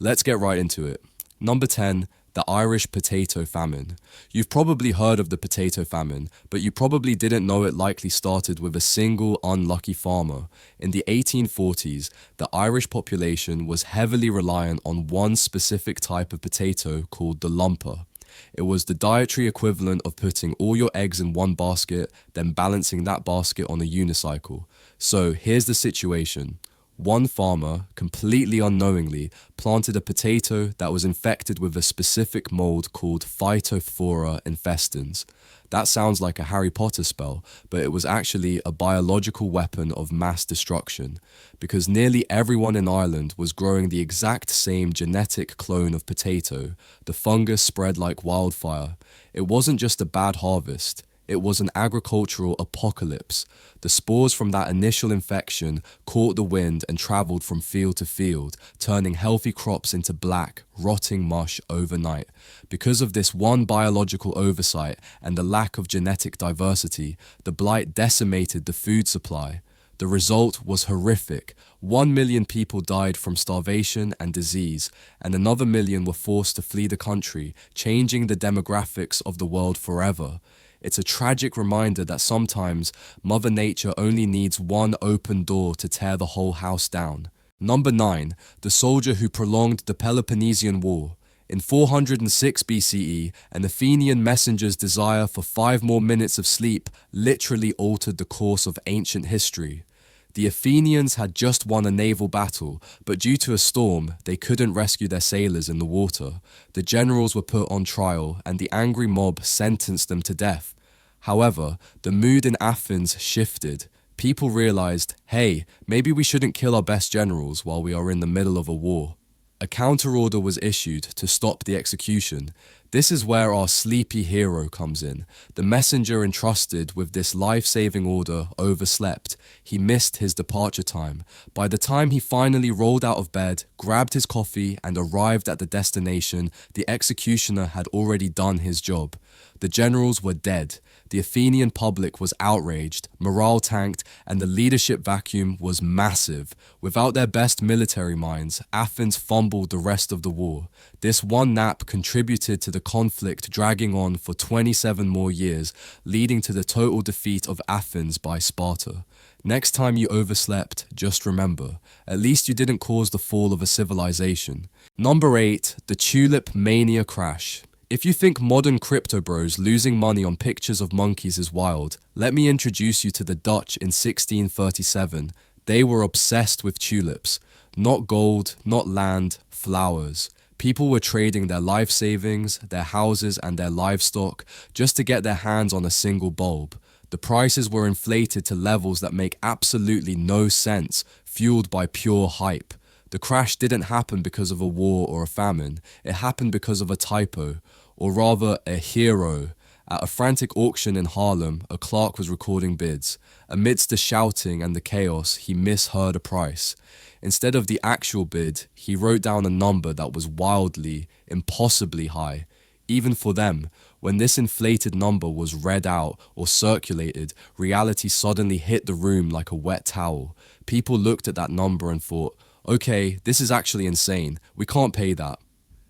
Let's get right into it. Number 10, the Irish potato famine. You've probably heard of the potato famine, but you probably didn't know it likely started with a single unlucky farmer. In the 1840s, the Irish population was heavily reliant on one specific type of potato called the lumper. It was the dietary equivalent of putting all your eggs in one basket, then balancing that basket on a unicycle. So here's the situation. One farmer, completely unknowingly, planted a potato that was infected with a specific mold called Phytophthora infestans. That sounds like a Harry Potter spell, but it was actually a biological weapon of mass destruction, because nearly everyone in Ireland was growing the exact same genetic clone of potato. The fungus spread like wildfire. It wasn't just a bad harvest. It was an agricultural apocalypse. The spores from that initial infection caught the wind and traveled from field to field, turning healthy crops into black, rotting mush overnight. Because of this one biological oversight and the lack of genetic diversity, the blight decimated the food supply. The result was horrific. 1 million people died from starvation and disease, and another million were forced to flee the country, changing the demographics of the world forever. It's a tragic reminder that sometimes Mother Nature only needs one open door to tear the whole house down. Number 9, the soldier who prolonged the Peloponnesian War. In 406 BCE, an Athenian messenger's desire for 5 more minutes of sleep literally altered the course of ancient history. The Athenians had just won a naval battle, but due to a storm, they couldn't rescue their sailors in the water. The generals were put on trial, and the angry mob sentenced them to death. However, the mood in Athens shifted. People realized, hey, maybe we shouldn't kill our best generals while we are in the middle of a war. A counter-order was issued to stop the execution. This is where our sleepy hero comes in. The messenger entrusted with this life-saving order overslept. He missed his departure time. By the time he finally rolled out of bed, grabbed his coffee, and arrived at the destination, the executioner had already done his job. The generals were dead. The Athenian public was outraged, morale tanked, and the leadership vacuum was massive. Without their best military minds, Athens fumbled the rest of the war. This one nap contributed to the conflict dragging on for 27 more years, leading to the total defeat of Athens by Sparta. Next time you overslept, just remember, at least you didn't cause the fall of a civilization. Number 8, the Tulip Mania crash. If you think modern crypto bros losing money on pictures of monkeys is wild, let me introduce you to the Dutch in 1637. They were obsessed with tulips. Not gold, not land, flowers. People were trading their life savings, their houses, and their livestock just to get their hands on a single bulb. The prices were inflated to levels that make absolutely no sense, fueled by pure hype. The crash didn't happen because of a war or a famine. It happened because of a typo, or rather a hero. At a frantic auction in Harlem, a clerk was recording bids. Amidst the shouting and the chaos, he misheard a price. Instead of the actual bid, he wrote down a number that was wildly, impossibly high. Even for them, when this inflated number was read out or circulated, reality suddenly hit the room like a wet towel. People looked at that number and thought, okay, this is actually insane. We can't pay that.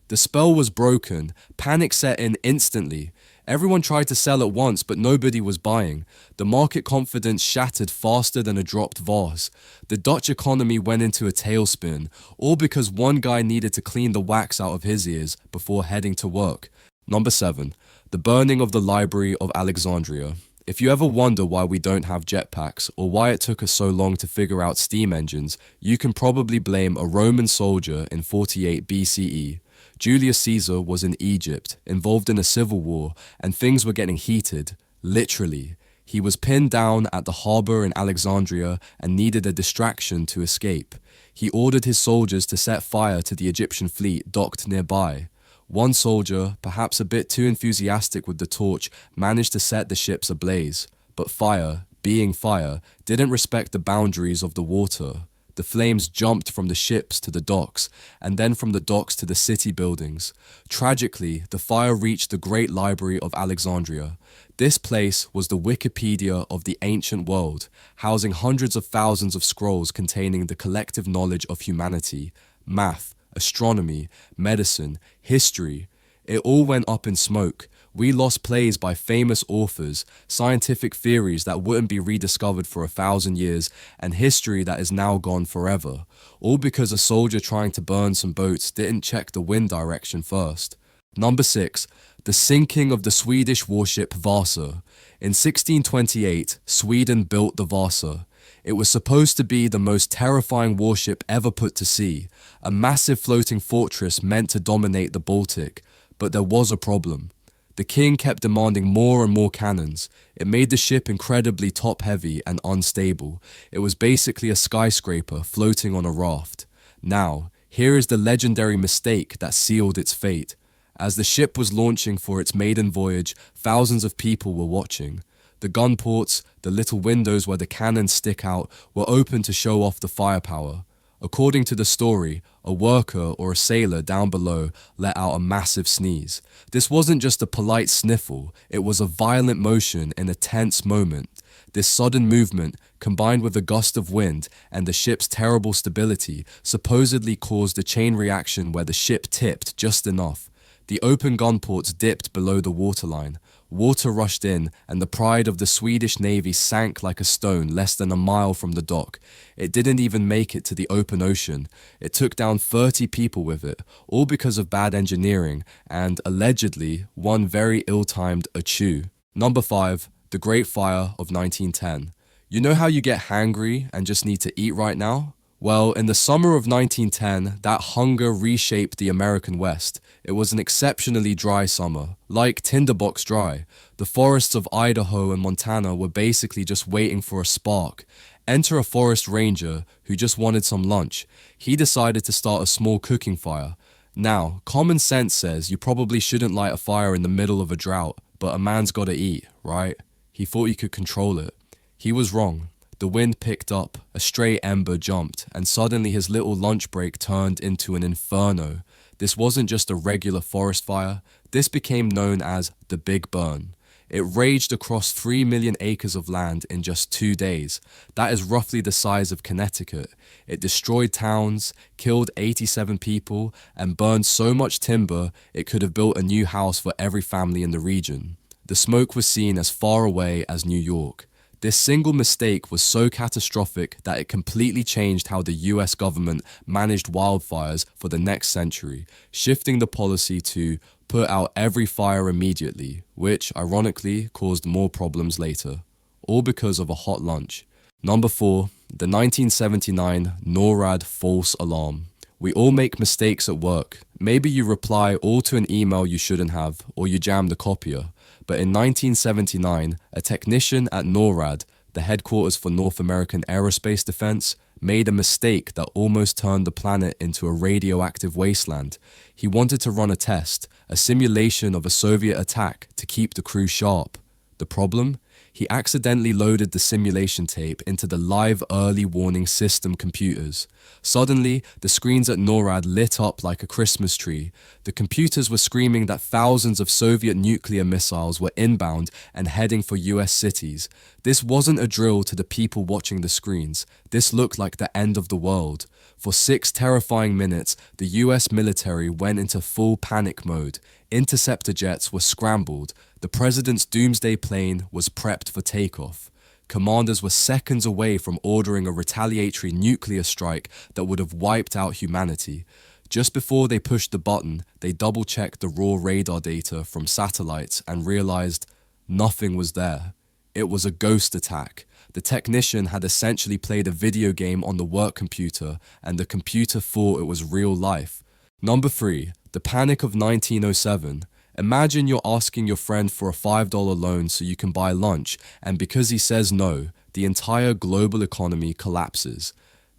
The spell was broken. Panic set in instantly. Everyone tried to sell at once, but nobody was buying. The market confidence shattered faster than a dropped vase. The Dutch economy went into a tailspin, all because one guy needed to clean the wax out of his ears before heading to work. Number 7, the burning of the Library of Alexandria. If you ever wonder why we don't have jetpacks, or why it took us so long to figure out steam engines, you can probably blame a Roman soldier in 48 BCE. Julius Caesar was in Egypt, involved in a civil war, and things were getting heated, literally. He was pinned down at the harbor in Alexandria and needed a distraction to escape. He ordered his soldiers to set fire to the Egyptian fleet docked nearby. One soldier, perhaps a bit too enthusiastic with the torch, managed to set the ships ablaze. But fire, being fire, didn't respect the boundaries of the water. The flames jumped from the ships to the docks, and then from the docks to the city buildings. Tragically, the fire reached the great Library of Alexandria. This place was the Wikipedia of the ancient world, housing hundreds of thousands of scrolls containing the collective knowledge of humanity, math, astronomy, medicine, history. It all went up in smoke. We lost plays by famous authors, scientific theories that wouldn't be rediscovered for 1,000 years, and history that is now gone forever. All because a soldier trying to burn some boats didn't check the wind direction first. Number 6. The sinking of the Swedish warship Vasa. In 1628, Sweden built the Vasa. It was supposed to be the most terrifying warship ever put to sea, a massive floating fortress meant to dominate the Baltic. But there was a problem. The king kept demanding more and more cannons. It made the ship incredibly top-heavy and unstable. It was basically a skyscraper floating on a raft. Now, here is the legendary mistake that sealed its fate. As the ship was launching for its maiden voyage, thousands of people were watching. The gun ports, the little windows where the cannons stick out, were open to show off the firepower. According to the story, a worker or a sailor down below let out a massive sneeze. This wasn't just a polite sniffle, it was a violent motion in a tense moment. This sudden movement, combined with a gust of wind and the ship's terrible stability, supposedly caused a chain reaction where the ship tipped just enough. The open gun ports dipped below the waterline. Water rushed in, and the pride of the Swedish Navy sank like a stone less than a mile from the dock. It didn't even make it to the open ocean. It took down 30 people with it, all because of bad engineering and, allegedly, one very ill-timed achoo. Number 5. The Great Fire of 1910. You know how you get hangry and just need to eat right now? Well, in the summer of 1910, that hunger reshaped the American West. It was an exceptionally dry summer, like tinderbox dry. The forests of Idaho and Montana were basically just waiting for a spark. Enter a forest ranger who just wanted some lunch. He decided to start a small cooking fire. Now, common sense says you probably shouldn't light a fire in the middle of a drought, but a man's gotta eat, right? He thought he could control it. He was wrong. The wind picked up, a stray ember jumped, and suddenly his little lunch break turned into an inferno. This wasn't just a regular forest fire, this became known as the Big Burn. It raged across 3 million acres of land in just 2 days. That is roughly the size of Connecticut. It destroyed towns, killed 87 people, and burned so much timber it could have built a new house for every family in the region. The smoke was seen as far away as New York. This single mistake was so catastrophic that it completely changed how the US government managed wildfires for the next century, shifting the policy to put out every fire immediately, which, ironically, caused more problems later, all because of a hot lunch. Number 4, the 1979 NORAD false alarm. We all make mistakes at work. Maybe you reply all to an email you shouldn't have, or you jam the copier. But in 1979, a technician at NORAD, the headquarters for North American Aerospace Defense, made a mistake that almost turned the planet into a radioactive wasteland. He wanted to run a test, a simulation of a Soviet attack to keep the crew sharp. The problem? He accidentally loaded the simulation tape into the live early warning system computers. Suddenly, the screens at NORAD lit up like a Christmas tree. The computers were screaming that thousands of Soviet nuclear missiles were inbound and heading for US cities. This wasn't a drill to the people watching the screens. This looked like the end of the world. For 6 terrifying minutes, the US military went into full panic mode. Interceptor jets were scrambled. The president's doomsday plane was prepped for takeoff. Commanders were seconds away from ordering a retaliatory nuclear strike that would have wiped out humanity. Just before they pushed the button, they double-checked the raw radar data from satellites and realized nothing was there. It was a ghost attack. The technician had essentially played a video game on the work computer, and the computer thought it was real life. Number 3, the Panic of 1907. Imagine you're asking your friend for a $5 loan so you can buy lunch, and because he says no, the entire global economy collapses.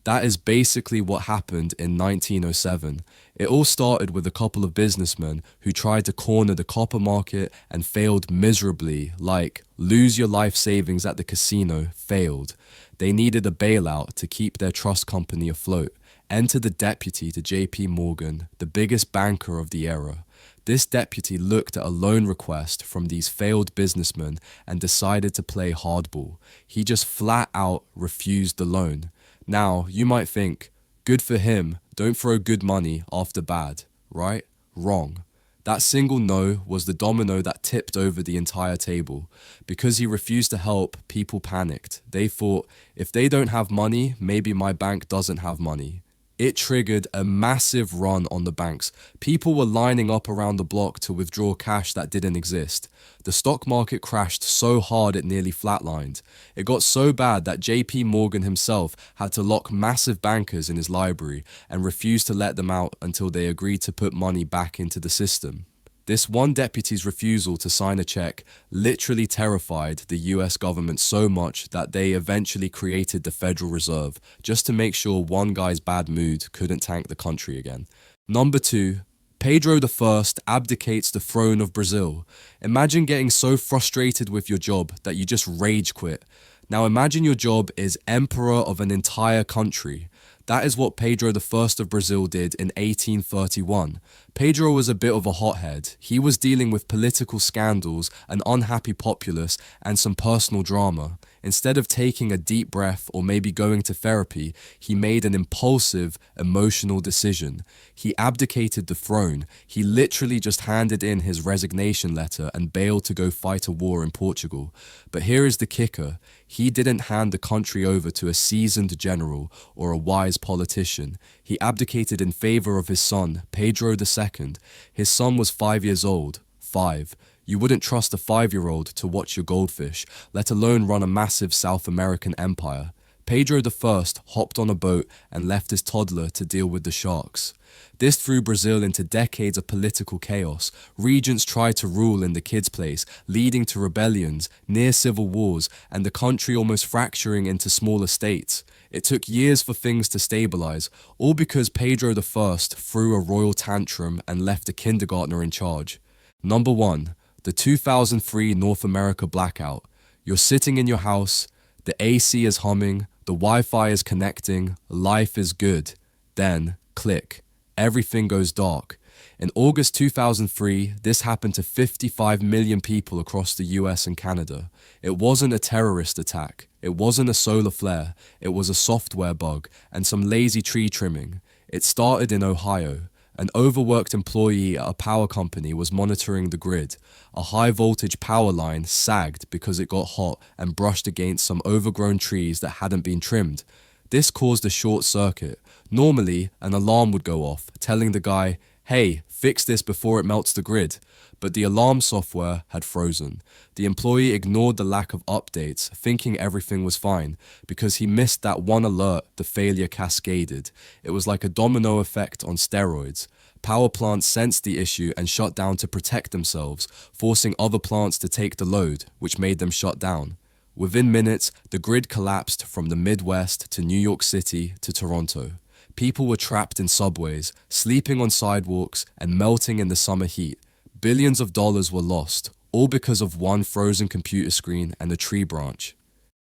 That is basically what happened in 1907. It all started with a couple of businessmen who tried to corner the copper market and failed miserably, like lose your life savings at the casino failed. They needed a bailout to keep their trust company afloat. Enter the deputy to JP Morgan, the biggest banker of the era. This deputy looked at a loan request from these failed businessmen and decided to play hardball. He just flat out refused the loan. Now, you might think, Good for him, don't throw good money after bad, right? Wrong. That single no was the domino that tipped over the entire table. Because he refused to help, people panicked. They thought, if they don't have money, maybe my bank doesn't have money. It triggered a massive run on the banks. People were lining up around the block to withdraw cash that didn't exist. The stock market crashed so hard it nearly flatlined. It got so bad that JP Morgan himself had to lock massive bankers in his library and refused to let them out until they agreed to put money back into the system. This one deputy's refusal to sign a check literally terrified the US government so much that they eventually created the Federal Reserve just to make sure one guy's bad mood couldn't tank the country again. Number 2. Pedro I abdicates the throne of Brazil. Imagine getting so frustrated with your job that you just rage quit. Now imagine your job is emperor of an entire country. That is what Pedro I of Brazil did in 1831. Pedro was a bit of a hothead. He was dealing with political scandals, an unhappy populace, and some personal drama. Instead of taking a deep breath or maybe going to therapy, he made an impulsive, emotional decision. He abdicated the throne. He literally just handed in his resignation letter and bailed to go fight a war in Portugal. But here is the kicker. He didn't hand the country over to a seasoned general or a wise politician. He abdicated in favor of his son, Pedro II. His son was 5 years old. 5. You wouldn't trust a 5-year-old to watch your goldfish, let alone run a massive South American empire. Pedro I hopped on a boat and left his toddler to deal with the sharks. This threw Brazil into decades of political chaos. Regents tried to rule in the kid's place, leading to rebellions, near civil wars, and the country almost fracturing into smaller states. It took years for things to stabilize, all because Pedro I threw a royal tantrum and left a kindergartner in charge. Number 1. The 2003 North America blackout. You're sitting in your house, the AC is humming, the Wi-Fi is connecting, life is good. Then, click. Everything goes dark. In August 2003, this happened to 55 million people across the US and Canada. It wasn't a terrorist attack. It wasn't a solar flare. It was a software bug and some lazy tree trimming. It started in Ohio. An overworked employee at a power company was monitoring the grid. A high-voltage power line sagged because it got hot and brushed against some overgrown trees that hadn't been trimmed. This caused a short circuit. Normally, an alarm would go off, telling the guy, "Hey, fix this before it melts the grid." But the alarm software had frozen. The employee ignored the lack of updates, thinking everything was fine. Because he missed that one alert, the failure cascaded. It was like a domino effect on steroids. Power plants sensed the issue and shut down to protect themselves, forcing other plants to take the load, which made them shut down. Within minutes, the grid collapsed from the Midwest to New York City to Toronto. People were trapped in subways, sleeping on sidewalks, and melting in the summer heat. Billions of dollars were lost, all because of one frozen computer screen and a tree branch.